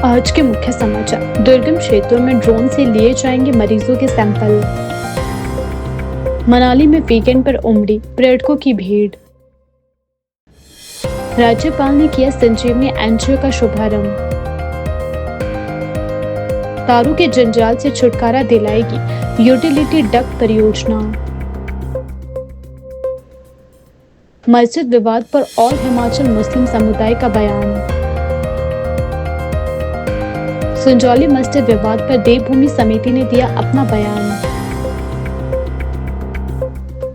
आज के मुख्य समाचार। दुर्गम क्षेत्रों में ड्रोन से लिए जाएंगे मरीजों के सैंपल। मनाली में वीकेंड पर उमड़ी पर्यटकों की भीड़। राज्यपाल ने किया संजीवनी एनजीओ का शुभारंभ। तारों के जंजाल से छुटकारा दिलाएगी यूटिलिटी डक्ट परियोजना। मस्जिद विवाद पर ऑल हिमाचल मुस्लिम समुदाय का बयान। संजौली मस्जिद विवाद पर देवभूमि समिति ने दिया अपना बयान।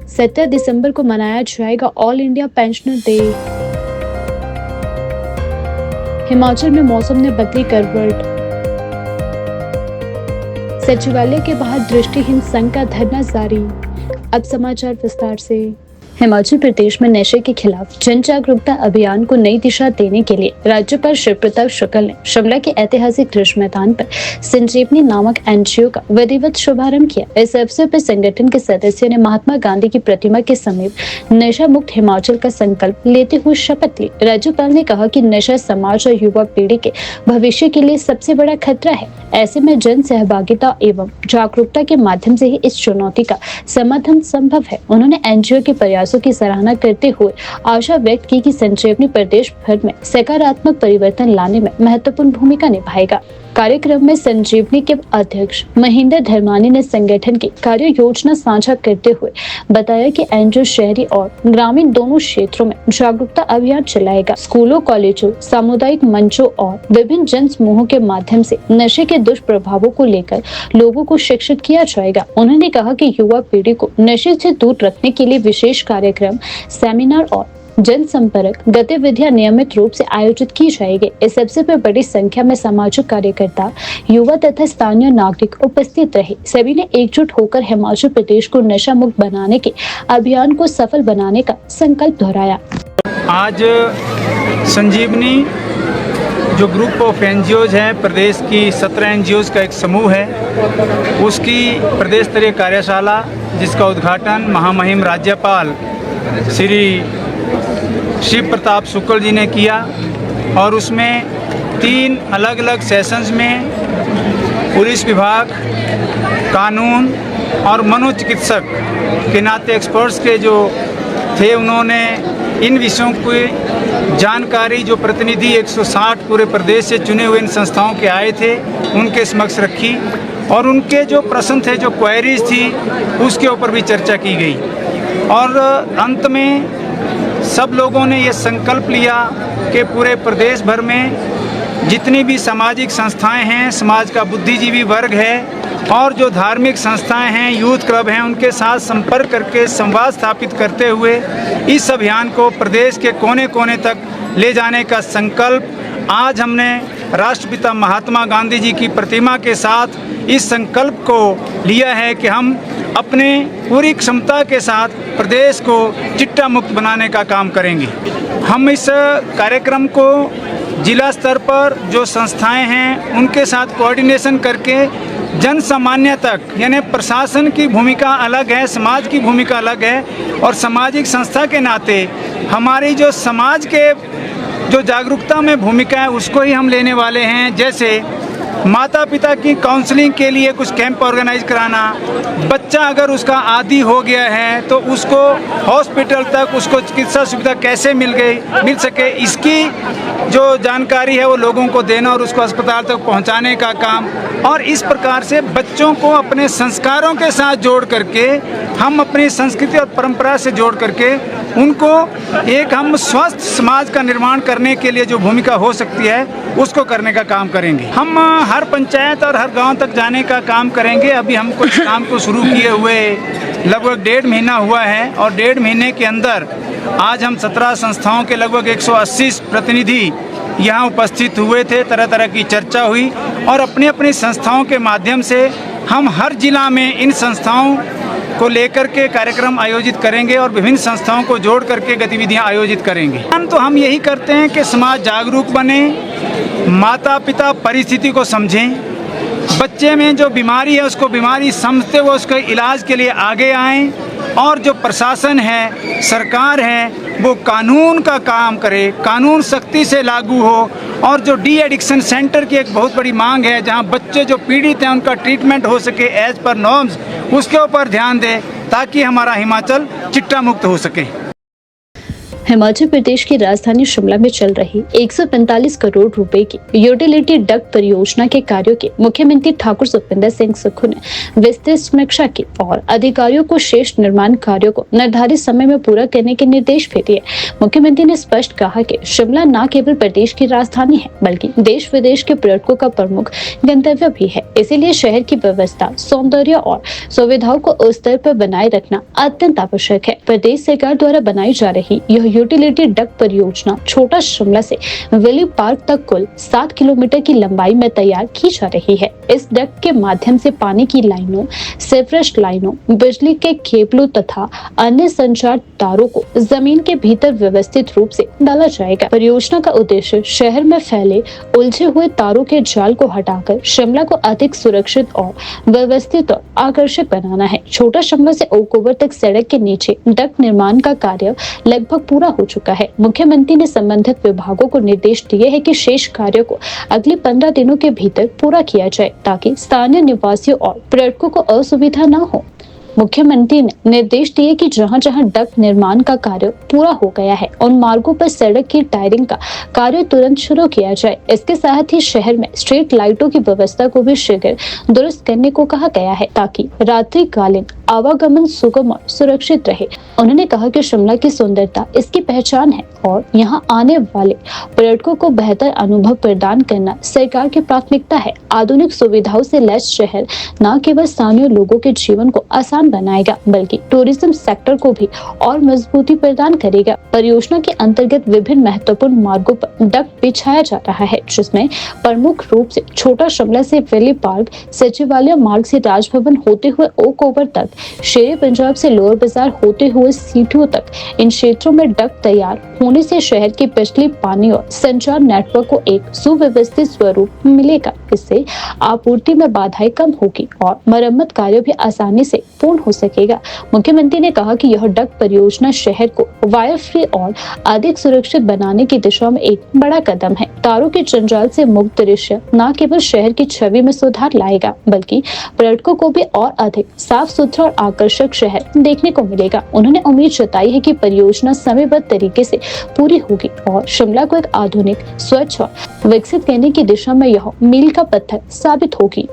17 दिसंबर को मनाया जाएगा all India pensioner day. Himachal में मौसम ने बदली करवट। सचिवालय के बाहर दृष्टिहीन संघ का धरना जारी। अब समाचार विस्तार से। हिमाचल प्रदेश में नशे के खिलाफ जन जागरूकता अभियान को नई दिशा देने के लिए राज्यपाल शिव प्रताप शुक्ल ने शिमला के ऐतिहासिक रिज मैदान पर संजीवनी नामक एनजीओ का विधिवत शुभारंभ किया। इस अवसर पर संगठन के सदस्यों ने महात्मा गांधी की प्रतिमा के समीप नशा मुक्त हिमाचल का संकल्प लेते हुए शपथ ली। राज्यपाल ने कहा कि नशा समाज और युवा पीढ़ी के भविष्य के लिए सबसे बड़ा खतरा है। ऐसे में जन सहभागिता एवं जागरूकता के माध्यम से ही इस चुनौती का समाधान संभव है। उन्होंने एनजीओ के प्रयासों की सराहना करते हुए आशा व्यक्त की कि संजीवनी प्रदेश भर में सकारात्मक परिवर्तन लाने में महत्वपूर्ण भूमिका निभाएगा। कार्यक्रम में संजीवनी के अध्यक्ष महेंद्र धर्मानी ने संगठन की कार्य योजना साझा करते हुए बताया कि एनजीओ शहरी और ग्रामीण दोनों क्षेत्रों में जागरूकता अभियान चलाएगा। स्कूलों, कॉलेजों, सामुदायिक मंचों और विभिन्न जन समूहों के माध्यम से नशे के दुष्प्रभावों को लेकर लोगों को शिक्षित किया जाएगा। उन्होंने कहा कि युवा पीढ़ी को नशे से दूर रखने के लिए विशेष कार्यक्रम, सेमिनार और जनसंपर्क गतिविधियां नियमित रूप से आयोजित की जाएगी। इस अवसर पर बड़ी संख्या में सामाजिक कार्यकर्ता, युवा तथा स्थानीय नागरिक उपस्थित रहे। सभी ने एकजुट होकर हिमाचल प्रदेश को नशा मुक्त बनाने के अभियान को सफल बनाने का संकल्प दोहराया। आज संजीवनी जो ग्रुप ऑफ एनजीओज है, प्रदेश की 17 एनजीओज का एक समूह है, उसकी प्रदेश स्तरीय कार्यशाला जिसका उद्घाटन महामहिम राज्यपाल श्री शिव प्रताप शुक्ल जी ने किया और उसमें 3 अलग अलग सेशंस में पुलिस विभाग, कानून और मनोचिकित्सक के नाते एक्सपर्ट्स के जो थे, उन्होंने इन विषयों की जानकारी जो प्रतिनिधि 160 पूरे प्रदेश से चुने हुए इन संस्थाओं के आए थे उनके समक्ष रखी और उनके जो प्रश्न थे, जो क्वेरीज थी, उसके ऊपर भी चर्चा की गई। और अंत में सब लोगों ने ये संकल्प लिया कि पूरे प्रदेश भर में जितनी भी सामाजिक संस्थाएं हैं, समाज का बुद्धिजीवी वर्ग है और जो धार्मिक संस्थाएं हैं, यूथ क्लब हैं, उनके साथ संपर्क करके संवाद स्थापित करते हुए इस अभियान को प्रदेश के कोने कोने तक ले जाने का संकल्प आज हमने राष्ट्रपिता महात्मा गांधी जी की प्रतिमा के साथ इस संकल्प को लिया है कि हम अपने पूरी क्षमता के साथ प्रदेश को चिट्टा मुक्त बनाने का काम करेंगे। हम इस कार्यक्रम को जिला स्तर पर जो संस्थाएं हैं उनके साथ कोऑर्डिनेशन करके जन सामान्य तक, यानी प्रशासन की भूमिका अलग है, समाज की भूमिका अलग है और सामाजिक संस्था के नाते हमारी जो समाज के जो जागरूकता में भूमिका है उसको ही हम लेने वाले हैं। जैसे माता पिता की काउंसलिंग के लिए कुछ कैंप ऑर्गेनाइज कराना, बच्चा अगर उसका आदी हो गया है तो उसको हॉस्पिटल तक उसको चिकित्सा सुविधा कैसे मिल सके, इसकी जो जानकारी है वो लोगों को देना और उसको अस्पताल तक पहुंचाने का काम। और इस प्रकार से बच्चों को अपने संस्कारों के साथ जोड़ करके, हम अपनी संस्कृति और परंपरा से जोड़ करके उनको एक हम स्वस्थ समाज का निर्माण करने के लिए जो भूमिका हो सकती है उसको करने का काम करेंगे। हम हर पंचायत और हर गांव तक जाने का काम करेंगे। अभी हम कुछ काम को शुरू किए हुए लगभग 1.5 महीना हुआ है और 1.5 महीने के अंदर आज हम 17 संस्थाओं के लगभग 180 प्रतिनिधि यहाँ उपस्थित हुए थे। तरह तरह की चर्चा हुई और अपनी अपनी संस्थाओं के माध्यम से हम हर जिला में इन संस्थाओं को लेकर के कार्यक्रम आयोजित करेंगे और विभिन्न संस्थाओं को जोड़ करके गतिविधियां आयोजित करेंगे। तो हम यही करते हैं कि समाज जागरूक बने, माता पिता परिस्थिति को समझें, बच्चे में जो बीमारी है उसको बीमारी समझते हुए उसके इलाज के लिए आगे आएं और जो प्रशासन है, सरकार है, वो कानून का काम करे, कानून सख्ती से लागू हो और जो डी एडिक्शन सेंटर की एक बहुत बड़ी मांग है, जहां बच्चे जो पीड़ित हैं उनका ट्रीटमेंट हो सके एज पर नॉर्म्स, उसके ऊपर ध्यान दें ताकि हमारा हिमाचल चिट्टा मुक्त हो सके। हिमाचल प्रदेश की राजधानी शिमला में चल रही 145 करोड़ रुपए की यूटिलिटी डक्ट परियोजना के कार्यों की मुख्यमंत्री ठाकुर सुखविंदर सिंह सुक्खू ने विस्तृत समीक्षा की और अधिकारियों को शेष निर्माण कार्यों को निर्धारित समय में पूरा करने के निर्देश भी दिए। मुख्यमंत्री ने स्पष्ट कहा कि शिमला न केवल प्रदेश की राजधानी है बल्कि देश विदेश के पर्यटकों का प्रमुख गंतव्य भी है। इसीलिए शहर की व्यवस्था, सौंदर्य और सुविधाओं को उस स्तर पर बनाए रखना अत्यंत आवश्यक है। प्रदेश सरकार द्वारा बनाई जा रही यह यूटिलिटी डक्ट परियोजना छोटा शिमला से विली पार्क तक कुल 7 किलोमीटर की लंबाई में तैयार की जा रही है। इस डक्ट के माध्यम से पानी की लाइनों, सीवरेज लाइनों, बिजली के केबलों तथा अन्य संचार तारों को जमीन के भीतर व्यवस्थित रूप से डाला जाएगा। परियोजना का उद्देश्य शहर में फैले उलझे हुए तारों के जाल को हटाकर शिमला को अधिक सुरक्षित और व्यवस्थित और आकर्षक बनाना है। छोटा शिमला से ओक ओवर तक सड़क के नीचे डक्ट निर्माण का कार्य लगभग पूरा हो चुका है। मुख्यमंत्री ने संबंधित विभागों को निर्देश दिए हैं कि शेष कार्यों को अगले 15 दिनों के भीतर पूरा किया जाए ताकि स्थानीय निवासियों और पर्यटकों को असुविधा न हो। मुख्यमंत्री ने निर्देश दिए कि जहां जहां डक्ट निर्माण का कार्य पूरा हो गया है उन मार्गों पर सड़क की टायरिंग का कार्य तुरंत शुरू किया जाए। इसके साथ ही शहर में स्ट्रीट लाइटों की व्यवस्था को भी शीघ्र दुरुस्त करने को कहा गया है ताकि रात्रिकालीन आवागमन सुगम और सुरक्षित रहे। उन्होंने कहा कि शिमला की सुंदरता इसकी पहचान है और यहाँ आने वाले पर्यटकों को बेहतर अनुभव प्रदान करना सरकार की प्राथमिकता है। आधुनिक सुविधाओं से लैस शहर न केवल स्थानीय लोगों के जीवन को आसान बनाएगा बल्कि टूरिज्म सेक्टर को भी और मजबूती प्रदान करेगा। परियोजना के अंतर्गत विभिन्न महत्वपूर्ण मार्गों पर डक्ट बिछाया जा रहा है जिसमें प्रमुख रूप से छोटा शिमला से विली पार्क, सचिवालय मार्ग से राजभवन होते हुए ओक ओवर तक, शेरे पंजाब से लोअर बाजार होते हुए सीटीओ तक इन क्षेत्रों में डक्ट तैयार होने से शहर के बिजली, पानी और संचार नेटवर्क को एक सुव्यवस्थित स्वरूप मिलेगा। इससे आपूर्ति में बाधाएं कम होगी और मरम्मत कार्य भी आसानी से पूर्ण हो सकेगा। मुख्यमंत्री ने कहा कि यह डक्ट परियोजना शहर को वायर फ्री और अधिक सुरक्षित बनाने की दिशा में एक बड़ा कदम है। तारों के जंजाल से मुक्त दृश्य न केवल शहर की छवि में सुधार लाएगा बल्कि पर्यटकों को भी और अधिक साफ सुथरा और आकर्षक शहर देखने को मिलेगा। उन्होंने उम्मीद जताई है कि परियोजना समयबद्ध तरीके से पूरी होगी और शिमला को एक आधुनिक, स्वच्छ और विकसित करने की दिशा में यह मील का पत्थर साबित होगी।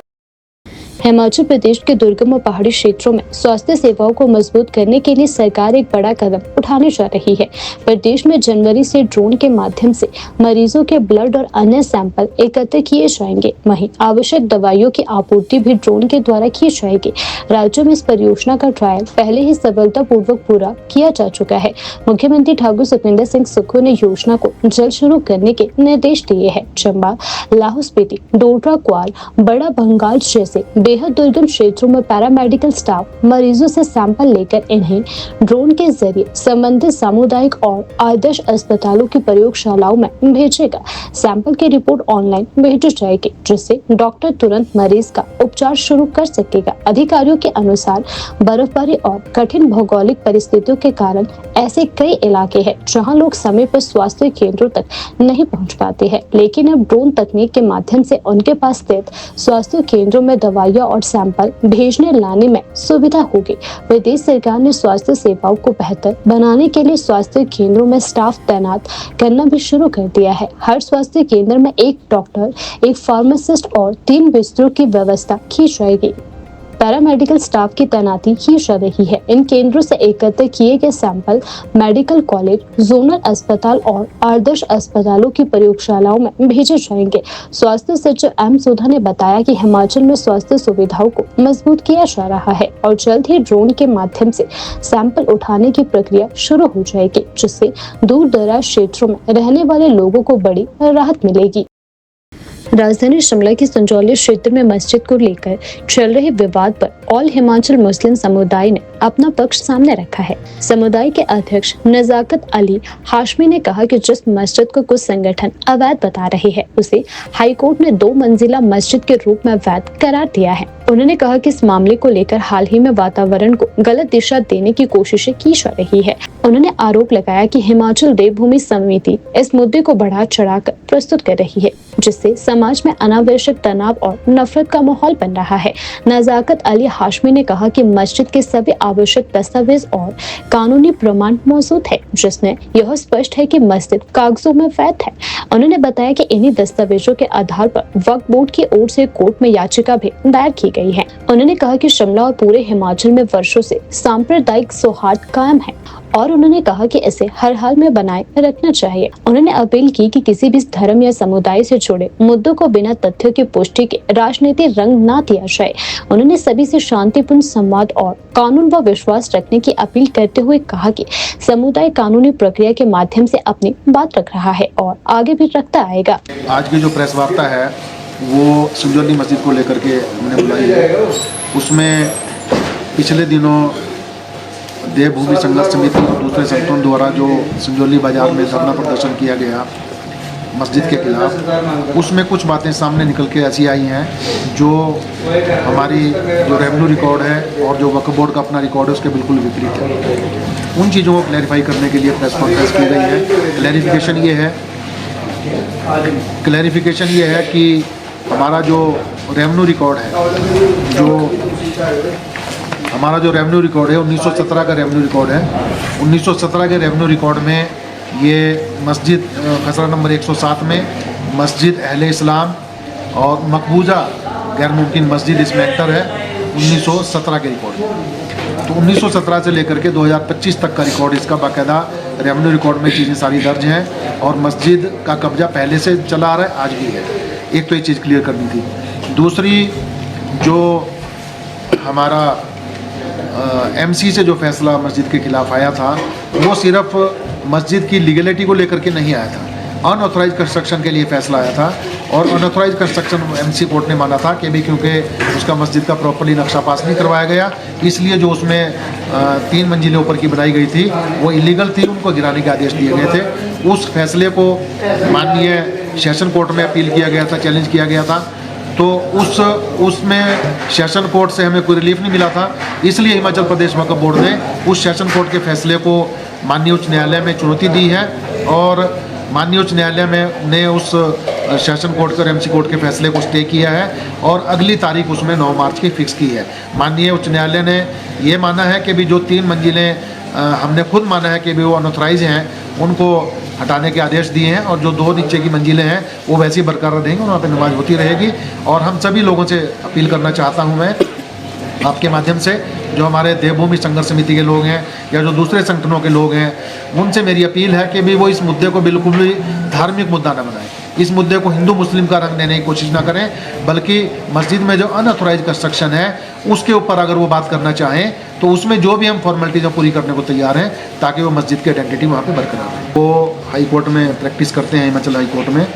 हिमाचल प्रदेश के दुर्गम और पहाड़ी क्षेत्रों में स्वास्थ्य सेवाओं को मजबूत करने के लिए सरकार एक बड़ा कदम उठाने जा रही है। प्रदेश में जनवरी से ड्रोन के माध्यम से मरीजों के ब्लड और अन्य सैंपल एकत्र किए जाएंगे। वहीं आवश्यक दवाइयों की आपूर्ति भी ड्रोन के द्वारा की जाएगी। राज्यों में इस परियोजना का ट्रायल पहले ही सफलतापूर्वक पूरा किया जा चुका है। मुख्यमंत्री ठाकुर सुखविंदर सिंह सुक्खू ने योजना को जल्द शुरू करने के निर्देश दिए हैं। चंबा, लाहौल स्पीति, डोडरा, क्वाल, बड़ा भंगाल जैसे बेहद दुर्गम क्षेत्रों में पैरामेडिकल स्टाफ मरीजों से सैंपल लेकर इन्हें ड्रोन के जरिए संबंधित सामुदायिक और आदर्श अस्पतालों की प्रयोगशालाओं में भेजेगा। सैंपल की रिपोर्ट ऑनलाइन भेजी जाएगी जिससे डॉक्टर तुरंत मरीज का उपचार शुरू कर सकेगा। अधिकारियों के अनुसार बर्फबारी और कठिन भौगोलिक परिस्थितियों के कारण ऐसे कई इलाके हैं जहां लोग समय पर स्वास्थ्य केंद्रों तक नहीं पहुंच पाते हैं, लेकिन अब ड्रोन तकनीक के माध्यम से उनके पास स्थित स्वास्थ्य केंद्रों में दवाइयां और सैंपल भेजने लाने में सुविधा होगी। प्रदेश सरकार ने स्वास्थ्य सेवाओं को बेहतर बनाने के लिए स्वास्थ्य केंद्रों में स्टाफ तैनात करना भी शुरू कर दिया है। हर स्वास्थ्य केंद्र में एक डॉक्टर, एक फार्मासिस्ट और 3 बिस्तरों की व्यवस्था की जाएगी। पैरामेडिकल स्टाफ की तैनाती की जा रही है। इन केंद्रों से एकत्र किए गए सैंपल मेडिकल कॉलेज, जोनल अस्पताल और आदर्श अस्पतालों की प्रयोगशालाओं में भेजे जाएंगे। स्वास्थ्य सचिव एम सुधा ने बताया कि हिमाचल में स्वास्थ्य सुविधाओं को मजबूत किया जा रहा है और जल्द ही ड्रोन के माध्यम से सैंपल उठाने की प्रक्रिया शुरू हो जाएगी, जिससे दूर दराज क्षेत्रों में रहने वाले लोगों को बड़ी राहत मिलेगी। राजधानी शिमला के संजौली क्षेत्र में मस्जिद को लेकर चल रहे विवाद पर ऑल हिमाचल मुस्लिम समुदाय ने अपना पक्ष सामने रखा है। समुदाय के अध्यक्ष नजाकत अली हाशमी ने कहा कि जिस मस्जिद को कुछ संगठन अवैध बता रहे हैं, उसे हाईकोर्ट ने 2 मंजिला मस्जिद के रूप में वैध करार दिया है। उन्होंने कहा कि इस मामले को लेकर हाल ही में वातावरण को गलत दिशा देने की कोशिशें की जा रही है। उन्होंने आरोप लगाया कि हिमाचल देवभूमि समिति इस मुद्दे को बढ़ा चढ़ाकर प्रस्तुत कर रही है, जिससे समाज में अनावश्यक तनाव और नफरत का माहौल बन रहा है। नजाकत अली हाशमी ने कहा कि मस्जिद के सभी आवश्यक दस्तावेज और कानूनी प्रमाण मौजूद है, जिसमें यह स्पष्ट है कि मस्जिद कागजों में वैध है। उन्होंने बताया कि इन्हीं दस्तावेजों के आधार पर वक्फ बोर्ड की ओर से कोर्ट में याचिका भी दायर की गई है। उन्होंने कहा कि शिमला और पूरे हिमाचल में वर्षों से सांप्रदायिक सौहार्द कायम है और उन्होंने कहा कि इसे हर हाल में बनाए रखना चाहिए। उन्होंने अपील की कि किसी भी धर्म या समुदाय से जुड़े मुद्दों को बिना तथ्यों की पुष्टि के राजनीतिक रंग ना दिया जाए। उन्होंने सभी से शांतिपूर्ण संवाद और कानून व विश्वास रखने की अपील करते हुए कहा कि समुदाय कानूनी प्रक्रिया के माध्यम से अपनी बात रख रहा है और आगे भी रखता आएगा। आज की जो प्रेस वार्ता है वो संजौली मस्जिद को लेकर के हमने बुलाई है। उसमें पिछले दिनों देवभूमि संघर्ष समिति और दूसरे संगठनों द्वारा जो संजौली बाजार में धरना प्रदर्शन किया गया मस्जिद के खिलाफ, उसमें कुछ बातें सामने निकल के ऐसी आई हैं जो हमारी जो रेवेन्यू रिकॉर्ड है और जो वक्फ बोर्ड का अपना रिकॉर्ड है उसके बिल्कुल विपरीत है। उन चीज़ों को क्लैरिफाई करने के लिए प्रेस कॉन्फ्रेंस की गई है। क्लैरिफिकेशन ये है कि हमारा जो रेवेन्यू रिकॉर्ड है, हमारा जो रेवेन्यू रिकॉर्ड है 1917 का रेवेन्यू रिकॉर्ड है। 1917 के रेवेन्यू रिकॉर्ड में ये मस्जिद खसरा नंबर 107 में मस्जिद अहले इस्लाम और मकबूजा गैर मुमकिन मस्जिद इसमें एंटर है 1917 के रिकॉर्ड में। तो 1917 से लेकर के 2025 तक का रिकॉर्ड इसका बाकायदा रेवेन्यू रिकॉर्ड में चीज़ें सारी दर्ज हैं और मस्जिद का कब्जा पहले से चला आ रहा है, आज भी है। एक तो ये चीज़ क्लियर करनी थी। दूसरी, जो हमारा एमसी से जो फैसला मस्जिद के खिलाफ आया था वो सिर्फ मस्जिद की लीगलिटी को लेकर के नहीं आया था, अनऑथराइज कंस्ट्रक्शन के लिए फैसला आया था। और अनऑथराइज कंस्ट्रक्शन एमसी कोर्ट ने माना था कि भी क्योंकि उसका मस्जिद का प्रॉपर्ली नक्शा पास नहीं करवाया गया, इसलिए जो उसमें 3 मंजिलें ऊपर की बनाई गई थी वो इलीगल थी, उनको गिराने के आदेश दिए गए थे। उस फैसले को माननीय सेशन कोर्ट में अपील किया गया था, चैलेंज किया गया था। तो उसमें सेशन कोर्ट से हमें कोई रिलीफ नहीं मिला था, इसलिए हिमाचल प्रदेश वक्फ बोर्ड ने उस सेशन कोर्ट के फैसले को माननीय उच्च न्यायालय में चुनौती दी है और माननीय उच्च न्यायालय ने उस सेशन कोर्ट और एमसी कोर्ट के फैसले को स्टे किया है और अगली तारीख उसमें 9 मार्च की फिक्स की है। माननीय उच्च न्यायालय ने ये माना है कि भी जो 3 मंजिलें हमने खुद माना है कि भी वो अनऑथराइज हैं, उनको हटाने के आदेश दिए हैं और जो 2 नीचे की मंजिलें हैं वो वैसे ही बरकरार रहेंगी और वहाँ पे नमाज होती रहेगी। और हम सभी लोगों से अपील करना चाहता हूँ मैं आपके माध्यम से, जो हमारे देवभूमि संघर्ष समिति के लोग हैं या जो दूसरे संगठनों के लोग हैं, उनसे मेरी अपील है कि भी वो इस मुद्दे को बिल्कुल भी धार्मिक मुद्दा न बनाएं, इस मुद्दे को हिंदू मुस्लिम का रंग देने की कोशिश ना करें, बल्कि मस्जिद में जो अनऑथराइज कंस्ट्रक्शन है उसके ऊपर अगर वो बात करना चाहें तो उसमें जो भी हम फॉर्मेलिटीज़ पूरी करने को तैयार हैं ताकि वो मस्जिद की आइडेंटिटी वहाँ पे बरकरार रहे। वो हाई कोर्ट में प्रैक्टिस करते हैं, हिमाचल हाई कोर्ट में,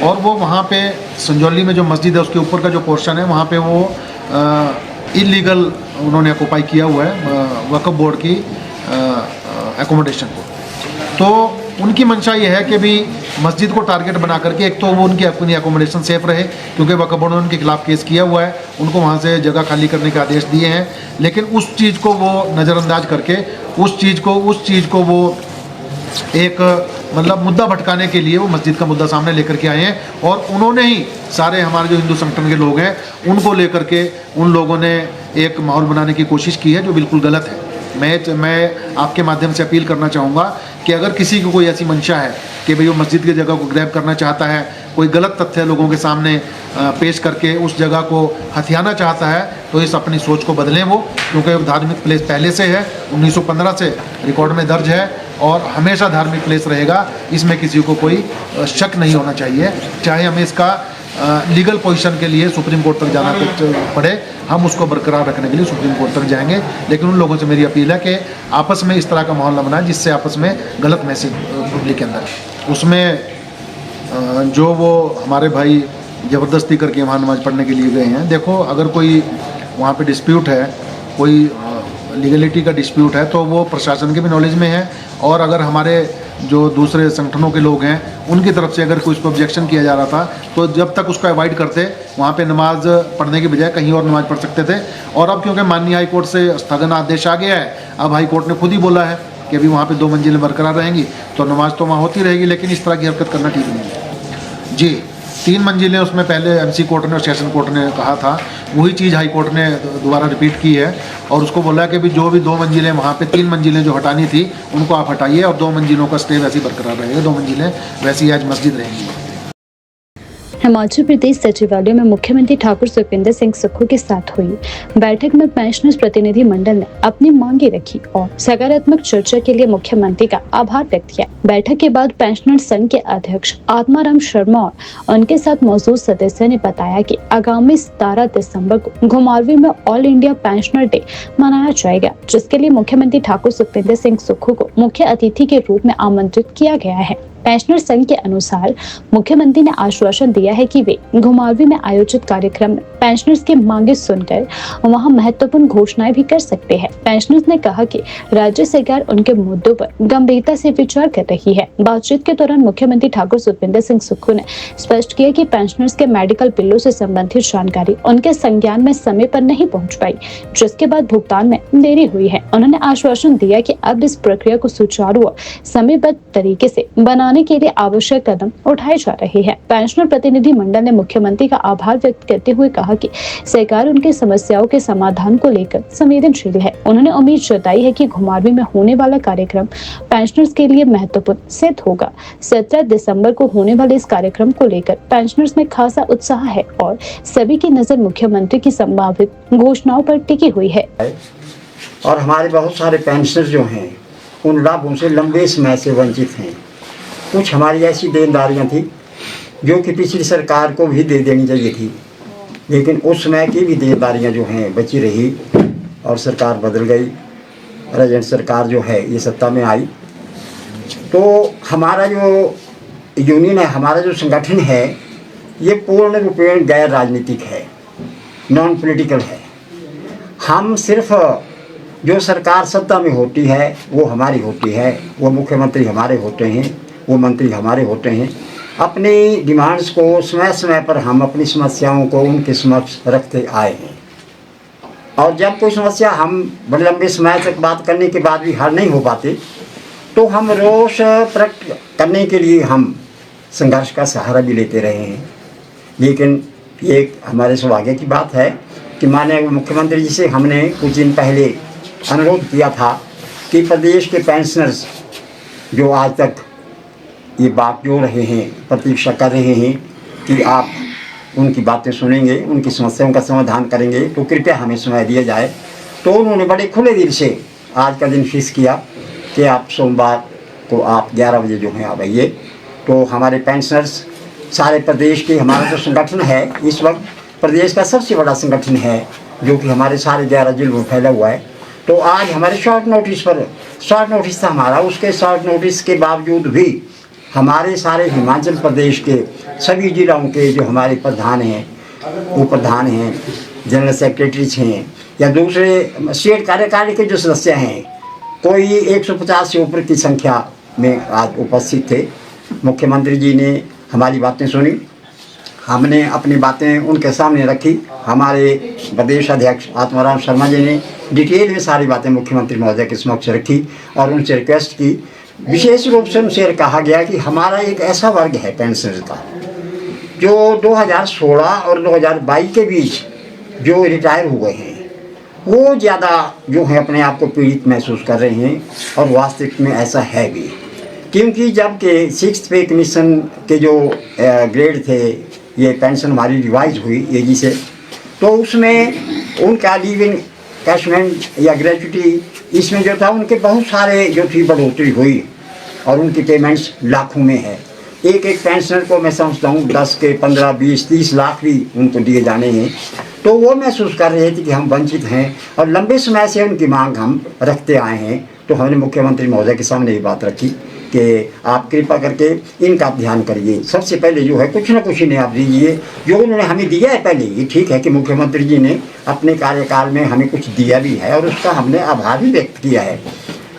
और वो वहाँ पे संजौली में जो मस्जिद है उसके ऊपर का जो पोर्शन है वहाँ पे वो इलीगल उन्होंने ऑक्यूपाई किया हुआ है वक्फ बोर्ड की एकोमोडेशन को। तो उनकी मंशा ये है कि भी मस्जिद को टारगेट बना करके एक तो वो उनकी अपनी एकोमोडेशन सेफ रहे, क्योंकि वक्फ बोर्ड ने उनके खिलाफ केस किया हुआ है, उनको वहाँ से जगह खाली करने के आदेश दिए हैं, लेकिन उस चीज़ को वो नज़रअंदाज करके उस चीज़ को वो एक मतलब मुद्दा भटकाने के लिए वो मस्जिद का मुद्दा सामने लेकर के आए हैं। और उन्होंने ही सारे हमारे जो हिंदू संगठन के लोग हैं उनको लेकर के उन लोगों ने एक माहौल बनाने की कोशिश की है जो बिल्कुल गलत है। मैं आपके माध्यम से अपील करना चाहूँगा कि अगर किसी को कोई ऐसी मंशा है कि भाई वो मस्जिद की जगह को ग्रैब करना चाहता है, कोई गलत तथ्य लोगों के सामने पेश करके उस जगह को हथियाना चाहता है, तो इस अपनी सोच को बदलें वो, क्योंकि धार्मिक प्लेस पहले से है, 1915 से रिकॉर्ड में दर्ज है और हमेशा धार्मिक प्लेस रहेगा, इसमें किसी को कोई शक नहीं होना चाहिए। चाहे हमें इसका लीगल पोजीशन के लिए सुप्रीम कोर्ट तक जाना पड़े, हम उसको बरकरार रखने के लिए सुप्रीम कोर्ट तक जाएंगे। लेकिन उन लोगों से मेरी अपील है कि आपस में इस तरह का माहौल न बनाए जिससे आपस में गलत मैसेज पब्लिक के अंदर। उसमें जो वो हमारे भाई ज़बरदस्ती करके वहाँ नमाज़ पढ़ने के लिए गए हैं। देखो, अगर कोई वहाँ पे डिस्प्यूट है, कोई लीगलिटी का डिस्प्यूट है, तो वो प्रशासन के भी नॉलेज में है, और अगर हमारे जो दूसरे संगठनों के लोग हैं उनकी तरफ से अगर कोई उस पर ऑब्जेक्शन किया जा रहा था, तो जब तक उसको अवॉइड करते, वहाँ पे नमाज पढ़ने के बजाय कहीं और नमाज पढ़ सकते थे। और अब क्योंकि माननीय हाई कोर्ट से स्थगन आदेश आ गया है, अब हाई कोर्ट ने खुद ही बोला है कि अभी वहाँ पे 2 मंजिलें बरकरार रहेंगी, तो नमाज तो वहाँ होती रहेगी, लेकिन इस तरह की हरकत करना ठीक नहीं है जी। 3 मंजिलें उसमें पहले एमसी कोर्ट ने और सेशन कोर्ट ने कहा था, वही चीज़ हाई कोर्ट ने दोबारा रिपीट की है, और उसको बोला कि भी जो भी 2 मंजिलें वहाँ पे 3 मंजिलें जो हटानी थी उनको आप हटाइए, और 2 मंजिलों का स्टे वैसे ही बरकरार रहेगा, 2 मंजिलें वैसी आज मस्जिद रहेंगी। हिमाचल प्रदेश सचिवालय में मुख्यमंत्री ठाकुर सुखविंदर सिंह सुक्खू के साथ हुई बैठक में पेंशनर्स प्रतिनिधि मंडल ने अपनी मांगे रखी और सकारात्मक चर्चा के लिए मुख्यमंत्री का आभार व्यक्त किया। बैठक के बाद पेंशनर संघ के अध्यक्ष आत्माराम शर्मा और उनके साथ मौजूद सदस्य ने बताया कि आगामी 17 दिसंबर को घुमारवीं में ऑल इंडिया पेंशनर डे मनाया जाएगा, जिसके लिए मुख्यमंत्री ठाकुर सुखविंदर सिंह सुक्खू को मुख्य अतिथि के रूप में आमंत्रित किया गया है। पेंशनर संघ के अनुसार मुख्यमंत्री ने आश्वासन दिया है कि वे घुमारवीं में आयोजित कार्यक्रम में पेंशनर्स की मांगे सुनकर वहां महत्वपूर्ण घोषणाएं भी कर सकते हैं। पेंशनर्स ने कहा कि राज्य सरकार उनके मुद्दों पर गंभीरता से विचार कर रही है। बातचीत के दौरान मुख्यमंत्री ठाकुर सुखविंदर सिंह सुक्खू ने स्पष्ट किया कि पेंशनर्स के मेडिकल बिलों से संबंधित जानकारी उनके संज्ञान में समय पर नहीं पहुँच पाई, जिसके बाद भुगतान में देरी हुई है। उन्होंने आश्वासन दिया कि अब इस प्रक्रिया को सुचारू और समयबद्ध तरीके से बनाने के लिए आवश्यक कदम उठाए जा रहे हैं। पेंशनर प्रतिनिधि मंडल ने मुख्यमंत्री का आभार व्यक्त करते हुए कहा कि सरकार उनकी समस्याओं के समाधान को लेकर संवेदनशील है। उन्होंने उम्मीद जताई है कि घुमारवीं में होने वाला कार्यक्रम पेंशनर्स के लिए महत्वपूर्ण सिद्ध होगा। 17 दिसंबर को होने वाले इस कार्यक्रम को लेकर पेंशनर्स में खासा उत्साह है और सभी की नजर मुख्यमंत्री की संभावित घोषणाओं पर टिकी हुई है। और हमारे बहुत सारे पेंशनर जो हैं उन लाभों से लंबे समय से वंचित हैं। कुछ हमारी ऐसी देनदारियां थी जो कि पिछली सरकार को भी दे देनी चाहिए थी, लेकिन उस समय की भी देनदारियां जो हैं बची रही और सरकार बदल गई। प्रेजेंट सरकार जो है ये सत्ता में आई, तो हमारा जो यूनियन है, हमारा जो संगठन है, ये पूर्ण रूपेण गैर राजनीतिक है, नॉन पॉलिटिकल है। हम सिर्फ जो सरकार सत्ता में होती है वो हमारी होती है, वो मुख्यमंत्री हमारे होते हैं, वो मंत्री हमारे होते हैं। अपनी डिमांड्स को समय समय पर हम अपनी समस्याओं को उनके समक्ष रखते आए हैं, और जब कोई समस्या हम बड़े लंबे समय तक बात करने के बाद भी हल नहीं हो पाते, तो हम रोष प्रकट करने के लिए हम संघर्ष का सहारा भी लेते रहे हैं। लेकिन ये हमारे सौभाग्य की बात है कि माननीय मुख्यमंत्री जी से हमने कुछ दिन पहले अनुरोध किया था कि प्रदेश के पेंशनर्स जो आज तक ये बात जो रहे हैं, प्रतीक्षा कर रहे हैं कि आप उनकी बातें सुनेंगे, उनकी समस्याओं का समाधान करेंगे, तो कृपया हमें समय दिया जाए। तो उन्होंने बड़े खुले दिल से आज का दिन फिक्स किया कि आप सोमवार को आप 11 बजे जो हैं आप आइए। तो हमारे पेंशनर्स सारे प्रदेश के, हमारा जो संगठन है इस वक्त प्रदेश का सबसे बड़ा संगठन है, जो कि हमारे सारे 11 जिलों में फैला हुआ है। तो आज हमारे शॉर्ट नोटिस था हमारा, उसके शॉर्ट नोटिस के बावजूद भी हमारे सारे हिमाचल प्रदेश के सभी जिलों के जो हमारे प्रधान हैं, वो प्रधान हैं, जनरल सेक्रेटरीज हैं या दूसरे स्टेट कार्यकारिणी के जो सदस्य हैं, कोई 150 से ऊपर की संख्या में आज उपस्थित थे। मुख्यमंत्री जी ने हमारी बातें सुनी, हमने अपनी बातें उनके सामने रखी। हमारे प्रदेश अध्यक्ष आत्माराम शर्मा जी ने डिटेल में सारी बातें मुख्यमंत्री महोदय के समक्ष रखी और उनसे रिक्वेस्ट की। विशेष रूप से उनसे कहा गया कि हमारा एक ऐसा वर्ग है पेंशनर का जो 2016 और 2022 के बीच जो रिटायर हुए हैं, वो ज़्यादा जो है अपने आप को पीड़ित महसूस कर रहे हैं, और वास्तविक में ऐसा है भी। क्योंकि जब के 6th पे कमीशन के जो ग्रेड थे, ये पेंशन हमारी रिवाइज हुई एजी से, तो उसमें उनका लिविंग कैशमेंट या ग्रेजुटी इसमें जो था उनके बहुत सारे जो थी बढ़ोतरी हुई और उनकी पेमेंट्स लाखों में है। एक पेंशनर को मैं समझता हूँ 10 के 15, 20, 30 लाख भी उनको दिए जाने हैं। तो वो महसूस कर रहे थे कि हम वंचित हैं और लंबे समय से उनकी मांग हम रखते आए हैं। तो हमने मुख्यमंत्री महोदय के सामने ये बात रखी कि आप कृपा करके इनका आप ध्यान करिए। सबसे पहले जो है कुछ ना कुछ इन्हें आप दीजिए, जो उन्होंने हमें दिया है पहले। ये ठीक है कि मुख्यमंत्री जी ने अपने कार्यकाल में हमें कुछ दिया भी है और उसका हमने आभार भी व्यक्त किया है,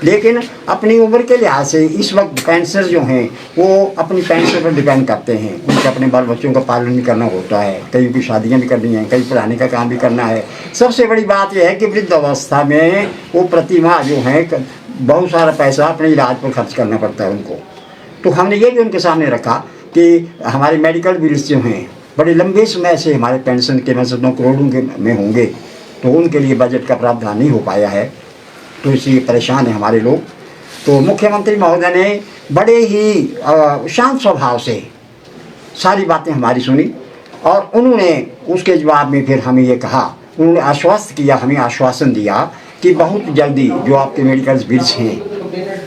लेकिन अपनी उम्र के लिहाज से इस वक्त पेंशनर जो हैं वो अपनी पेंशन पर डिपेंड करते हैं। उनके अपने बाल बच्चों का पालन भी करना होता है, कई की शादियाँ भी करनी हैं, कई पढ़ाने का काम भी करना है। सबसे बड़ी बात यह है कि वृद्ध अवस्था में वो प्रति माह जो है बहुत सारा पैसा अपने इलाज पर खर्च करना पड़ता है उनको। तो हमने ये भी उनके सामने रखा कि हमारे मेडिकल बिल्स जो हैं बड़े लंबे समय से हमारे पेंशन के मैं समझता हूँ करोड़ों के में होंगे, तो उनके लिए बजट का प्रावधान नहीं हो पाया है, तो इसलिए परेशान है हमारे लोग। तो मुख्यमंत्री महोदय ने बड़े ही शांत स्वभाव से सारी बातें हमारी सुनी और उन्होंने उसके जवाब में फिर हमें ये कहा, उन्होंने आश्वस्त किया, हमें आश्वासन दिया कि बहुत जल्दी जो आपके मेडिकल बिल्स हैं,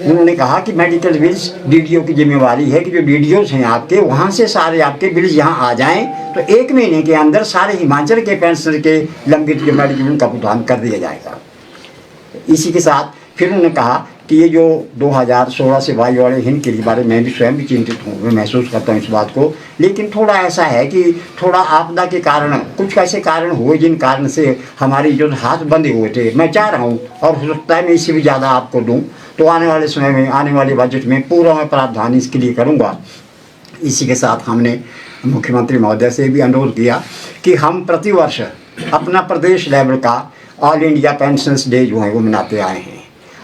उन्होंने कहा कि मेडिकल बिल्स डीडीओ की जिम्मेवारी है कि जो डीडीओज हैं आपके वहाँ से सारे आपके बिल्स यहाँ आ जाएं, तो 1 महीने के अंदर सारे हिमाचल के पेंशनर के लंबित के मेडिकल बिल का भुगतान कर दिया जाएगा। इसी के साथ फिर उन्होंने कहा कि ये जो 2016 से वायु वाले हिंद के बारे में भी स्वयं भी चिंतित हूँ, मैं महसूस करता हूँ इस बात को, लेकिन थोड़ा ऐसा है कि थोड़ा आपदा के कारण कुछ ऐसे कारण हुए जिन कारण से हमारी जो हाथ बंधे हुए थे। मैं चाह रहा हूँ और हो सकता है मैं इससे भी ज़्यादा आपको दूँ, तो आने वाले समय में आने वाले बजट में पूरा मैं प्रावधान इसके लिए करूँगा। इसी के साथ हमने मुख्यमंत्री महोदय से भी अनुरोध किया कि हम प्रतिवर्ष अपना प्रदेश लेवल का ऑल इंडिया पेंशनर्स डे जो है वो मनाते आए हैं,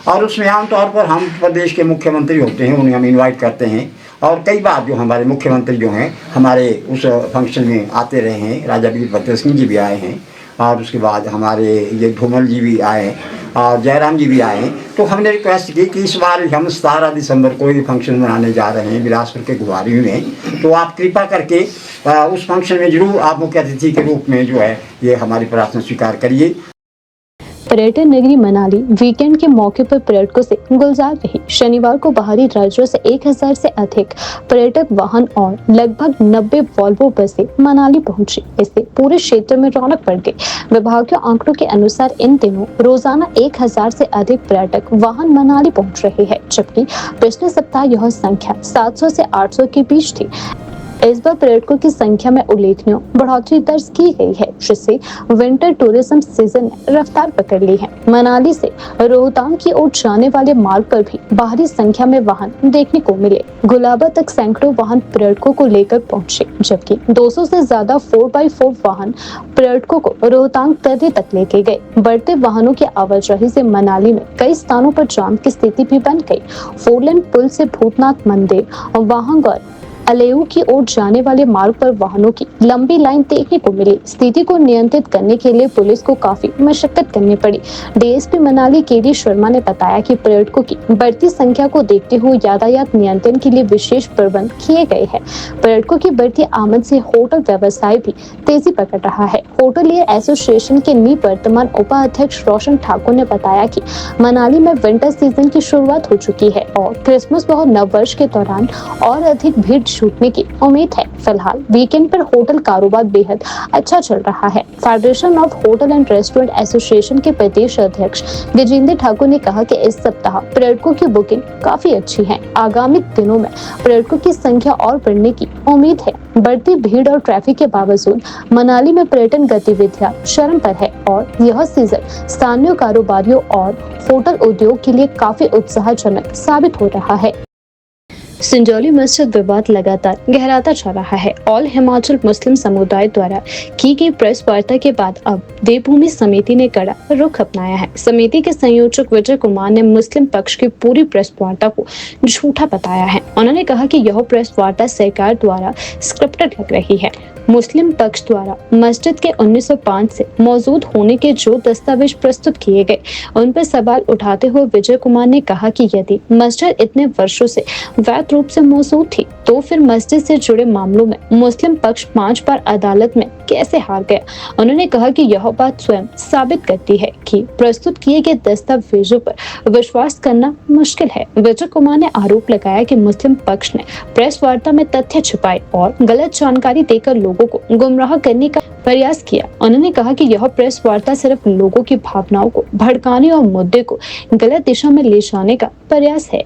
और उसमें आमतौर पर हम प्रदेश के मुख्यमंत्री होते हैं, उन्हें हम इनवाइट करते हैं, और कई बार जो हमारे मुख्यमंत्री जो हैं हमारे उस फंक्शन में आते रहे हैं। राजा वीरभद्र सिंह जी भी आए हैं, और उसके बाद हमारे ये धूमल जी भी आए और जयराम जी भी आए। तो हमने रिक्वेस्ट की कि इस बार हम 17 दिसंबर को ये फंक्शन मनाने जा रहे हैं बिलासपुर के गुवारी में, तो आप कृपा करके उस फंक्शन में जरूर आप मुख्य अतिथि के रूप में जो है ये हमारी प्रार्थना स्वीकार करिए। पर्यटन नगरी मनाली वीकेंड के मौके पर पर्यटकों से गुलजार रही। शनिवार को बाहरी राज्यों से 1000 से अधिक पर्यटक वाहन और लगभग 90 वॉल्वो बसें मनाली पहुंची। इससे पूरे क्षेत्र में रौनक बढ़ गई। विभागीय आंकड़ों के अनुसार इन दिनों रोजाना 1000 से अधिक पर्यटक वाहन मनाली पहुंच रहे हैं, जबकि पिछले सप्ताह यह संख्या 700 से 800 के बीच थी। इस बार पर्यटकों की संख्या में उल्लेखनीय बढ़ोतरी दर्ज की गई है, जिससे विंटर टूरिज्म सीजन ने रफ्तार पकड़ ली है। मनाली से रोहतांग की ओर जाने वाले मार्ग पर भी भारी संख्या में वाहन देखने को मिले। गुलाबा तक सैकड़ों वाहन पर्यटकों को लेकर पहुंचे, जबकि 200 से ज्यादा 4x4 वाहन पर्यटकों को रोहतांग तर्रे तक लेके गए। बढ़ते वाहनों की आवाजाही से मनाली में कई स्थानों पर जाम की स्थिति भी बन गई। 4 पुल से भूतनाथ मंदिर और वाहंग और अलेऊ की ओर जाने वाले मार्ग पर वाहनों की लंबी लाइन देखने को मिली। स्थिति को नियंत्रित करने के लिए पुलिस को काफी मशक्कत करनी पड़ी। डीएसपी मनाली केडी शर्मा ने बताया कि पर्यटकों की बढ़ती संख्या को देखते हुए यातायात नियंत्रण के लिए विशेष प्रबंध किए गए हैं। पर्यटकों की बढ़ती आमद से होटल व्यवसाय भी तेजी पकड़ रहा है। होटलियर एसोसिएशन के निवर्तमान उपाध्यक्ष रोशन ठाकुर ने बताया कि मनाली में विंटर सीजन की शुरुआत हो चुकी है और क्रिसमस व नववर्ष के दौरान और अधिक भीड़ छूटने की उम्मीद है। फिलहाल वीकेंड पर होटल कारोबार बेहद अच्छा चल रहा है। Federation of hotel and restaurant association के प्रदेश अध्यक्ष गजेंद्र ठाकुर ने कहा कि इस सप्ताह पर्यटकों की बुकिंग काफी अच्छी है। आगामी दिनों में पर्यटकों की संख्या और बढ़ने की उम्मीद है। बढ़ती भीड़ और ट्रैफिक के बावजूद मनाली में पर्यटन गतिविधियां चरम पर है और यह सीजन स्थानीय कारोबारियों और होटल उद्योग के लिए काफी उत्साहजनक साबित हो रहा है। संजौली मस्जिद विवाद लगातार गहराता जा रहा है। ऑल हिमाचल मुस्लिम समुदाय द्वारा की गई प्रेस वार्ता के बाद अब देवभूमि समिति ने कड़ा रुख अपनाया है। समिति के संयोजक विजय कुमार ने मुस्लिम पक्ष की पूरी प्रेस वार्ता को झूठा बताया है। उन्होंने कहा कि यह प्रेस वार्ता सरकार द्वारा स्क्रिप्टेड लग रही है। मुस्लिम पक्ष द्वारा मस्जिद के 1905 से मौजूद होने के जो दस्तावेज प्रस्तुत किए गए उन पर सवाल उठाते हुए विजय कुमार ने कहा कि यदि मस्जिद इतने वर्षों से वैध रूप से मौजूद थी तो फिर मस्जिद से जुड़े मामलों में मुस्लिम पक्ष 5 बार अदालत में कैसे हार गया। उन्होंने कहा कि यह बात स्वयं साबित करती है कि प्रस्तुत किए गए दस्तावेजों पर विश्वास करना मुश्किल है। विजय कुमार ने आरोप लगाया कि मुस्लिम पक्ष ने प्रेस वार्ता में तथ्य छिपाए और गलत जानकारी देकर लोगों को गुमराह करने का प्रयास किया। उन्होंने कहा कि यह प्रेस वार्ता सिर्फ लोगों की भावनाओं को भड़काने और मुद्दे को गलत दिशा में ले जाने का प्रयास है।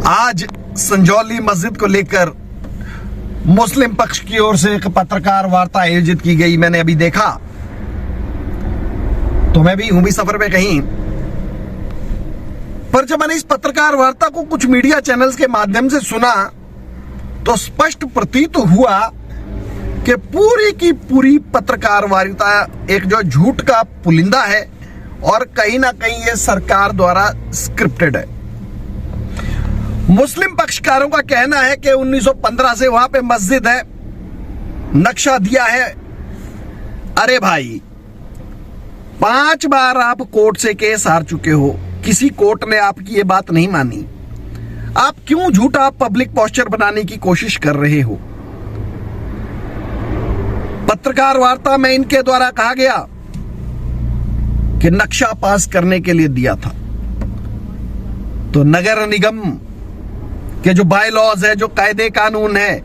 आज संजौली मस्जिद को लेकर मुस्लिम पक्ष की ओर से एक पत्रकार वार्ता आयोजित की गई। मैंने अभी देखा तो मैं भी हूं भी सफर पे कहीं, पर जब मैंने इस पत्रकार वार्ता को कुछ मीडिया चैनल्स के माध्यम से सुना तो स्पष्ट प्रतीत हुआ कि पूरी की पूरी पत्रकार वार्ता एक जो झूठ का पुलिंदा है और कहीं ना कहीं ये सरकार द्वारा स्क्रिप्टेड है। मुस्लिम पक्षकारों का कहना है कि 1915 से वहां पे मस्जिद है, नक्शा दिया है। अरे भाई, 5 बार आप कोर्ट से केस हार चुके हो, किसी कोर्ट ने आपकी ये बात नहीं मानी। आप क्यों झूठा पब्लिक पोस्चर बनाने की कोशिश कर रहे हो? पत्रकार वार्ता में इनके द्वारा कहा गया कि नक्शा पास करने के लिए दिया था, तो नगर निगम के जो बाय लॉज है, जो कायदे कानून है,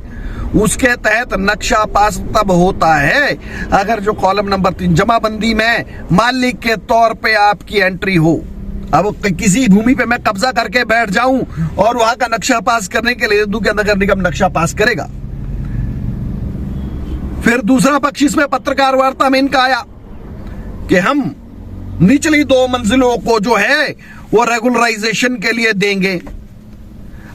उसके तहत नक्शा पास तब होता है अगर जो कॉलम नंबर 3 जमाबंदी में मालिक के तौर पे आपकी एंट्री हो। अब किसी भूमि पे मैं कब्जा करके बैठ जाऊं और वहां का नक्शा पास करने के लिए दूसरा नगर निगम नक्शा पास करेगा। फिर दूसरा पक्ष इसमें पत्रकार वार्ता में इनका आया कि हम निचली 2 मंजिलों को जो है वो रेगुलराइजेशन के लिए देंगे।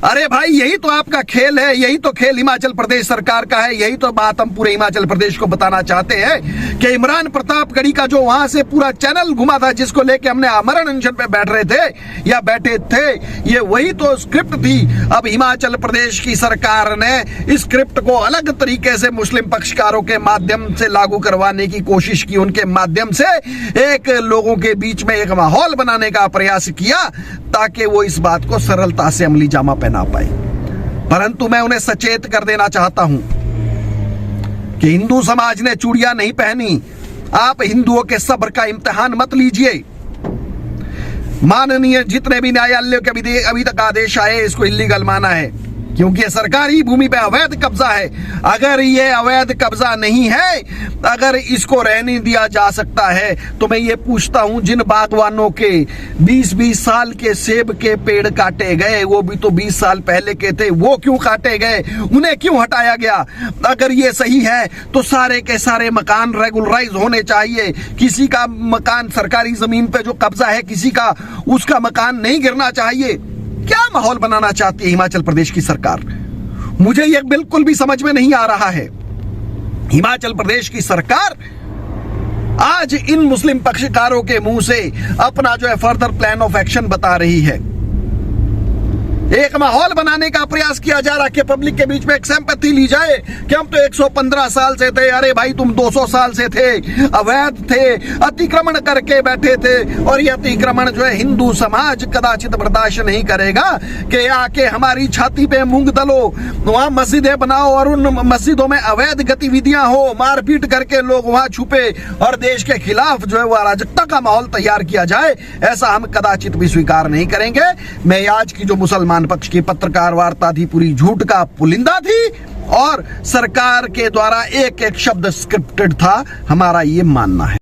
अरे भाई, यही तो आपका खेल है, यही तो खेल हिमाचल प्रदेश सरकार का है, यही तो बात हम पूरे हिमाचल प्रदेश को बताना चाहते हैं कि इमरान प्रतापगढ़ी का जो वहां से पूरा चैनल घुमा था, जिसको लेके हमने आमरण अनशन पे बैठ रहे थे या बैठे थे, ये वही तो स्क्रिप्ट थी। अब हिमाचल प्रदेश की सरकार ने इस स्क्रिप्ट को अलग तरीके से मुस्लिम पक्षकारों के माध्यम से लागू करवाने की कोशिश की, उनके माध्यम से एक लोगों के बीच में एक माहौल बनाने का प्रयास किया ताकि वो इस बात को सरलता से अमली जामा पहना पाए। परंतु मैं उन्हें सचेत कर देना चाहता हूं कि हिंदू समाज ने चूड़ियां नहीं पहनी। आप हिंदुओं के सब्र का इम्तिहान मत लीजिए। माननीय जितने भी न्यायालय के अभी तक आदेश आए, इसको इल्लीगल माना है क्योंकि ये सरकारी भूमि पे अवैध कब्जा है। अगर ये अवैध कब्जा नहीं है, अगर इसको रहने दिया जा सकता है, तो मैं ये पूछता हूं, जिन बागवानों के 20-20 साल के सेब के पेड़ काटे गए, वो भी तो 20 साल पहले के थे, वो क्यों काटे गए? उन्हें क्यों हटाया गया? अगर ये सही है तो सारे के सारे मकान रेगुलराइज होने चाहिए। किसी का मकान सरकारी जमीन पे जो कब्जा है किसी का, उसका मकान नहीं गिरना चाहिए। क्या माहौल बनाना चाहती है हिमाचल प्रदेश की सरकार? मुझे यह बिल्कुल भी समझ में नहीं आ रहा है। हिमाचल प्रदेश की सरकार आज इन मुस्लिम पक्षकारों के मुंह से अपना जो है फर्दर प्लान ऑफ एक्शन बता रही है। एक माहौल बनाने का प्रयास किया जा रहा है कि पब्लिक के बीच में एक सिंपैथी ली जाए कि हम तो 115 साल से थे। अरे भाई, तुम 200 साल से थे, अवैध थे, अतिक्रमण करके बैठे थे, और ये अतिक्रमण जो है हिंदू समाज कदाचित बर्दाश्त नहीं करेगा कि आके हमारी छाती पे मूंग दलो, वहां मस्जिदें बनाओ और उन मस्जिदों में अवैध गतिविधियां हो, मारपीट करके लोग वहां छुपे और देश के खिलाफ जो है वो अराजकता का माहौल तैयार किया जाए। ऐसा हम कदाचित भी स्वीकार नहीं करेंगे। मैं आज की जो मुसलमान पक्ष की पत्रकार वार्ता थी, पूरी झूठ का पुलिंदा थी और सरकार के द्वारा एक एक शब्द स्क्रिप्टेड था, हमारा ये मानना है।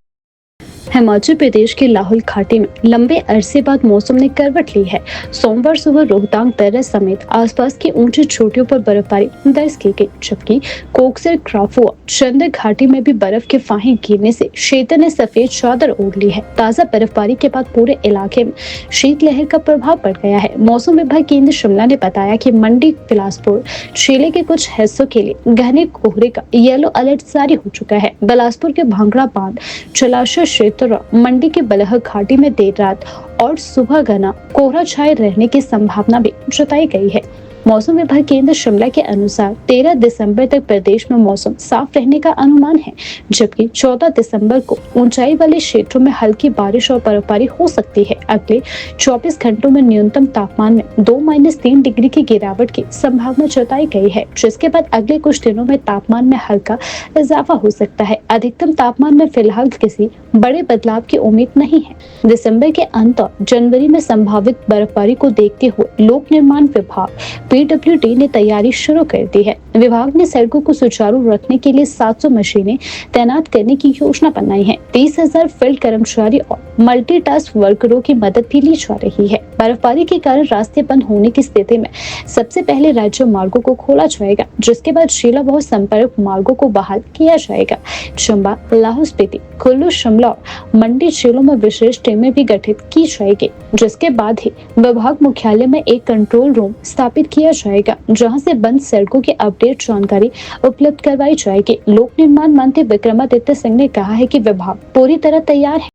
हिमाचल प्रदेश के लाहौल घाटी में लंबे अरसे बाद मौसम ने करवट ली है। सोमवार सुबह रोहतांग दर्रा समेत आसपास की ऊंची चोटियों पर बर्फबारी दर्ज की गई, जबकि कोकसर, क्राफुआ, चंद्र घाटी में भी बर्फ के फाहे गिरने से क्षेत्र ने सफेद चादर ओढ़ ली है। ताजा बर्फबारी के बाद पूरे इलाके में शीतलहर का प्रभाव पड़ गया है। मौसम विभाग केंद्र शिमला ने बताया कि मंडी, बिलासपुर, जिले के कुछ हिस्सों के लिए घने कोहरे का येलो अलर्ट जारी हो चुका है। बिलासपुर के भांगड़ा बांध, जलाशय क्षेत्र, मंडी के बलह घाटी में देर रात और सुबह घना कोहरा छाए रहने की संभावना भी जताई गई है। मौसम विभाग केंद्र शिमला के अनुसार 13 दिसंबर तक प्रदेश में मौसम साफ रहने का अनुमान है, जबकि 14 दिसंबर को ऊंचाई वाले क्षेत्रों में हल्की बारिश और बर्फबारी हो सकती है। अगले 24 घंटों में न्यूनतम तापमान में 2-3 डिग्री की गिरावट की संभावना जताई गई है, जिसके बाद अगले कुछ दिनों में तापमान में हल्का इजाफा हो सकता है। अधिकतम तापमान में फिलहाल किसी बड़े बदलाव की उम्मीद नहीं है। दिसंबर के अंत और जनवरी में संभावित बर्फबारी को देखते हुए लोक निर्माण विभाग पीडब्ल्यूडी ने तैयारी शुरू कर दी है। विभाग ने सड़कों को सुचारू रखने के लिए 700 मशीनें तैनात करने की योजना बनाई है। 30,000 फील्ड कर्मचारी और मल्टीटास्क वर्करों की मदद भी ली जा रही है। बर्फबारी के कारण रास्ते बंद होने की स्थिति में सबसे पहले राज्य मार्गों को खोला जाएगा, जिसके बाद जिला बहु संपर्क मार्गों को बहाल किया जाएगा। चंबा, लाहौल स्पीति, कुल्लू, शिमला और मंडी जिलों में विशेष टीमें भी गठित की जाएगी, जिसके बाद ही विभाग मुख्यालय में एक कंट्रोल रूम स्थापित किया जाएगा, जहां से बंद सड़कों की अपडेट जानकारी उपलब्ध करवाई जाएगी। लोक निर्माण मंत्री विक्रमादित्य सिंह ने कहा है कि विभाग पूरी तरह तैयार है।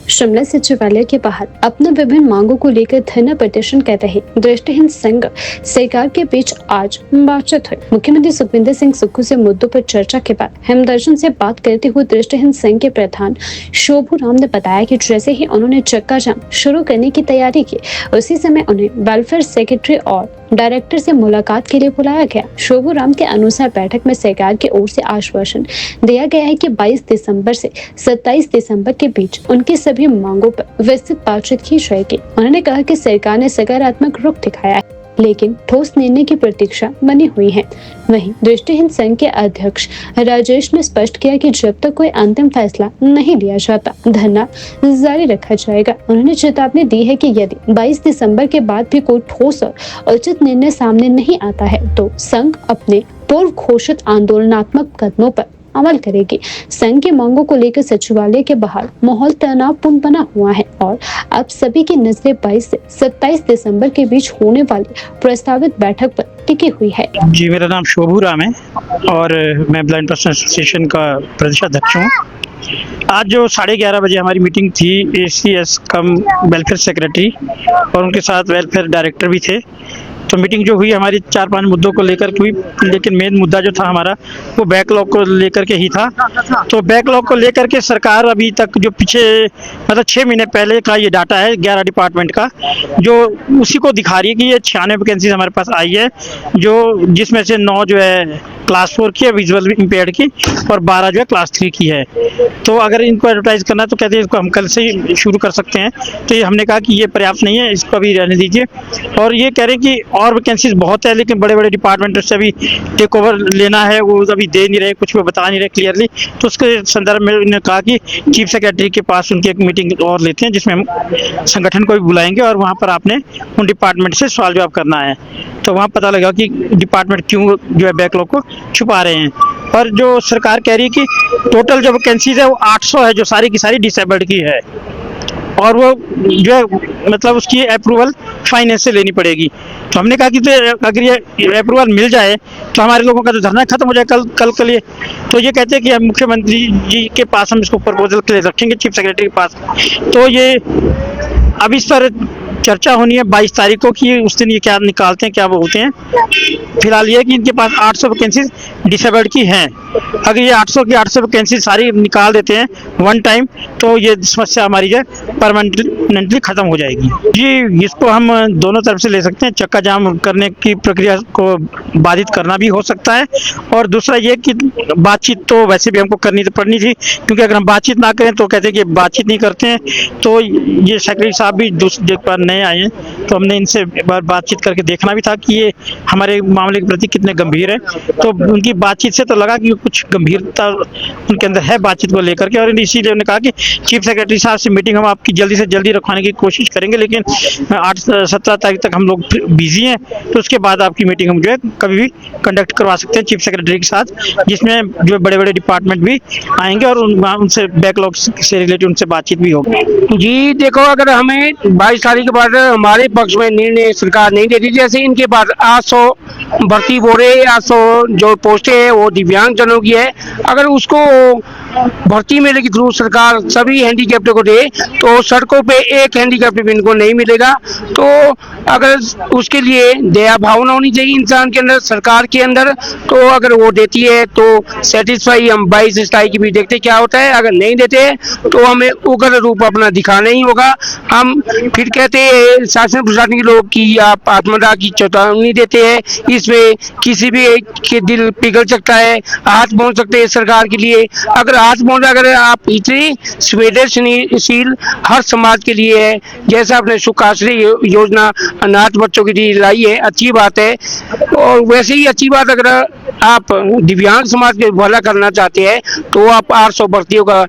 शिमला सचिवालय के बाहर अपने विभिन्न मांगों को लेकर धरना प्रदर्शन कर रहे दृष्टिहीन संघ सरकार के बीच आज बातचीत हुई। मुख्यमंत्री सुखविंदर सिंह सुक्खू से मुद्दों पर चर्चा के बाद हिमदर्शन से बात करते हुए दृष्टिहीन संघ के प्रधान शोभू राम ने बताया कि जैसे ही उन्होंने चक्का जाम शुरू करने की तैयारी की, उसी समय उन्हें वेलफेयर सेक्रेटरी और डायरेक्टर से मुलाकात के लिए बुलाया गया। शोभू राम के अनुसार बैठक में सरकार की ओर से आश्वासन दिया गया है कि 22 दिसंबर से 27 दिसंबर के बीच उनकी सभी मांगों पर विस्तृत बातचीत की जाएगी। उन्होंने कहा कि सरकार ने सकारात्मक रुख दिखाया है, लेकिन ठोस निर्णय की प्रतीक्षा बनी हुई है। वहीं दृष्टिहीन संघ के अध्यक्ष राजेश ने स्पष्ट किया कि जब तक कोई अंतिम फैसला नहीं लिया जाता, धरना जारी रखा जाएगा। उन्होंने चेतावनी दी है कि यदि 22 दिसंबर के बाद भी कोई ठोस और उचित निर्णय सामने नहीं आता है, तो संघ अपने पूर्व घोषित आंदोलनात्मक कदमों पर अमल करेगी। संघ की मांगों को लेकर सचिवालय के बाहर माहौल तनावपूर्ण बना हुआ है और अब सभी की नजरें 22 से 27 दिसंबर के बीच होने वाली प्रस्तावित बैठक पर टिकी हुई है। जी, मेरा नाम शोभू राम है और मैं ब्लाइंड पर्सन एसोसिएशन का प्रदेश अध्यक्ष हूँ। आज जो 11:30 बजे हमारी मीटिंग थी, ACS कम वेलफेयर सेक्रेटरी और उनके साथ वेलफेयर डायरेक्टर भी थे। तो मीटिंग जो हुई हमारी 4-5 मुद्दों को लेकर हुई, लेकिन मेन मुद्दा जो था हमारा वो बैकलॉग को लेकर के ही था। तो बैकलॉग को लेकर के सरकार अभी तक जो पीछे मतलब 6 महीने पहले का ये डाटा है 11 डिपार्टमेंट का, जो उसी को दिखा रही है कि ये 96 वैकेंसीज हमारे पास आई है, जो जिसमें से 9 जो है क्लास 4 की है विजुअल इम्पेयर्ड की और 12 जो है क्लास 3 की है। तो अगर इनको एडवर्टाइज करना तो कहते हैं इसको हम कल से ही शुरू कर सकते हैं। तो ये हमने कहा कि ये पर्याप्त नहीं है, इसको अभी रहने दीजिए। और ये कह रहे हैं कि और वैकेंसीज बहुत है, लेकिन बड़े बड़े डिपार्टमेंट से अभी टेक ओवर लेना है, वो अभी दे नहीं रहे, कुछ वो बता नहीं रहे क्लियरली। तो उसके संदर्भ में उन्होंने कहा कि चीफ सेक्रेटरी के पास उनकी एक मीटिंग और लेते हैं, जिसमें हम संगठन को भी बुलाएंगे और वहाँ पर आपने उन डिपार्टमेंट से सवाल जवाब करना है। तो वहाँ पता लगा कि डिपार्टमेंट क्यों जो है बैकलॉग को छुपा रहे हैं। और जो सरकार कह रही है कि टोटल जो वैकेंसीज है वो 800 है, जो सारी की सारी डिसेबल्ड की है, और वो जो है मतलब उसकी अप्रूवल फाइनेंस से लेनी पड़ेगी। तो हमने कहा कि तो अगर ये अप्रूवल मिल जाए तो हमारे लोगों का तो धरना खत्म हो जाए कल के लिए। तो ये कहते हैं कि हम मुख्यमंत्री जी के पास हम इसको प्रपोजल के लिए रखेंगे, चीफ सेक्रेटरी के पास। तो ये अब इस पर चर्चा होनी है 22 तारीख को कि उस दिन ये क्या निकालते हैं, क्या वो होते हैं। फिलहाल ये कि इनके पास 800 वैकेंसीज डिसेबल्ड की हैं। अगर ये 800 की 800 वैकेंसी सारी निकाल देते हैं वन टाइम, तो ये समस्या हमारी जो है परमानेंटली खत्म हो जाएगी। जी, इसको हम दोनों तरफ से ले सकते हैं। चक्का जाम करने की प्रक्रिया को बाधित करना भी हो सकता है, और दूसरा ये कि बातचीत तो वैसे भी हमको करनी पड़नी थी, क्योंकि अगर हम बातचीत ना करें तो कहते हैं कि बातचीत नहीं करते हैं। तो ये सेक्रेटरी साहब भी दूसरे पर नए आए हैं, तो हमने इनसे एक बार बातचीत करके देखना भी था कि ये हमारे मामले के प्रति कितने गंभीर है। तो उनकी बातचीत से तो लगा कि कुछ गंभीरता उनके अंदर है बातचीत को लेकर के, और इसीलिए उन्होंने कहा कि चीफ सेक्रेटरी साहब से मीटिंग हम आपकी जल्दी से जल्दी रखवाने की कोशिश करेंगे, लेकिन 8-17 तारीख तक हम लोग बिजी हैं। तो उसके बाद आपकी मीटिंग हम जो है कभी भी कंडक्ट करवा सकते हैं चीफ सेक्रेटरी के साथ, जिसमें जो बड़े बड़े डिपार्टमेंट भी आएंगे और उनसे बैकलॉग से रिलेटेड उनसे बातचीत भी होगी। जी देखो, अगर हमें 22 तारीख के बाद हमारे पक्ष में निर्णय सरकार नहीं देती, जैसे इनके पास 800 भर्ती बोरे 800 जो पोस्टें हैं वो दिव्यांग जनों की है, अगर उसको भर्ती मेले के थ्रू सरकार सभी हैंडीकैप्टों को दे तो सड़कों पे एक हैंडीकैप्ट भी इनको नहीं मिलेगा। तो अगर उसके लिए दया भावना होनी चाहिए इंसान के अंदर, सरकार के अंदर, तो अगर वो देती है तो सेटिस्फाई हम 22 तारीख की भी देखते क्या होता है। अगर नहीं देते तो हमें उग्र रूप अपना दिखाना ही होगा। हम फिर कहते हैं शासन प्रशासन के लोग की आप आत्मदाह की चेतावनी देते हैं, इसमें किसी भी के दिल पिघल सकता है, हाथ पहुंच सकते हैं सरकार के लिए। अगर हाथ पहुंचा, अगर आप इतनी संवेदनशील हर समाज के लिए है, जैसा आपने सुखाश्रय योजना अनाथ बच्चों के लिए लाई है, अच्छी बात है। और वैसे ही अच्छी बात, अगर आप दिव्यांग समाज के भला करना चाहते हैं तो आप 800 भर्तियों का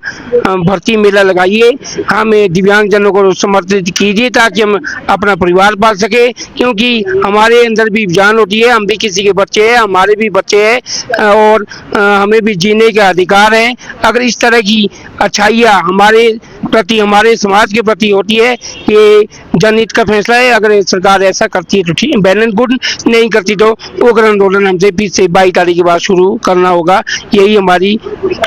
भर्ती मेला लगाइए, हमें दिव्यांग जनों को समर्थित कीजिए ताकि हम अपना परिवार पाल सके, क्योंकि हमारे अंदर भी जान होती है, हम भी किसी के बच्चे हैं, हमारे भी बच्चे हैं और हमें भी जीने का अधिकार है। अगर इस तरह की अच्छाइयाँ हमारे प्रति, हमारे समाज के प्रति होती है, ये जनहित का फैसला है। अगर सरकार ऐसा करती है तो ठीक, वेल एंड गुड, नहीं करती तो उग्र आंदोलन हमसे 20 से 22 तारीख के बाद शुरू करना होगा। यही हमारी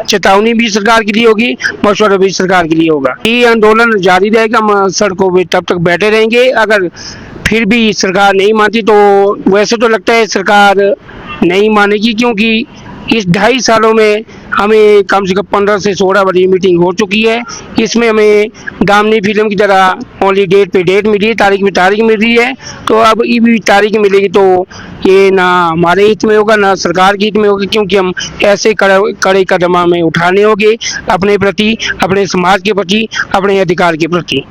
चेतावनी भी सरकार के लिए होगी, मशवरा भी सरकार के लिए होगा। ये आंदोलन जारी रहेगा, हम सड़कों पे तब तक बैठे रहेंगे। अगर फिर भी सरकार नहीं मानती तो वैसे तो लगता है सरकार नहीं मानेगी, क्योंकि इस 2.5 सालों में हमें कम से कम 15 से 16 बड़ी मीटिंग हो चुकी है। इसमें हमें दामनी फिल्म की तरह ओनली डेट पे डेट मिली है, तारीख पे तारीख मिल रही है। तो अब ये भी तारीख मिलेगी तो ये ना हमारे हित में होगा, ना सरकार के हित में होगा, क्योंकि हम ऐसे कड़े कदम हमें उठाने होंगे अपने प्रति, अपने समाज के प्रति, अपने अधिकार के प्रति।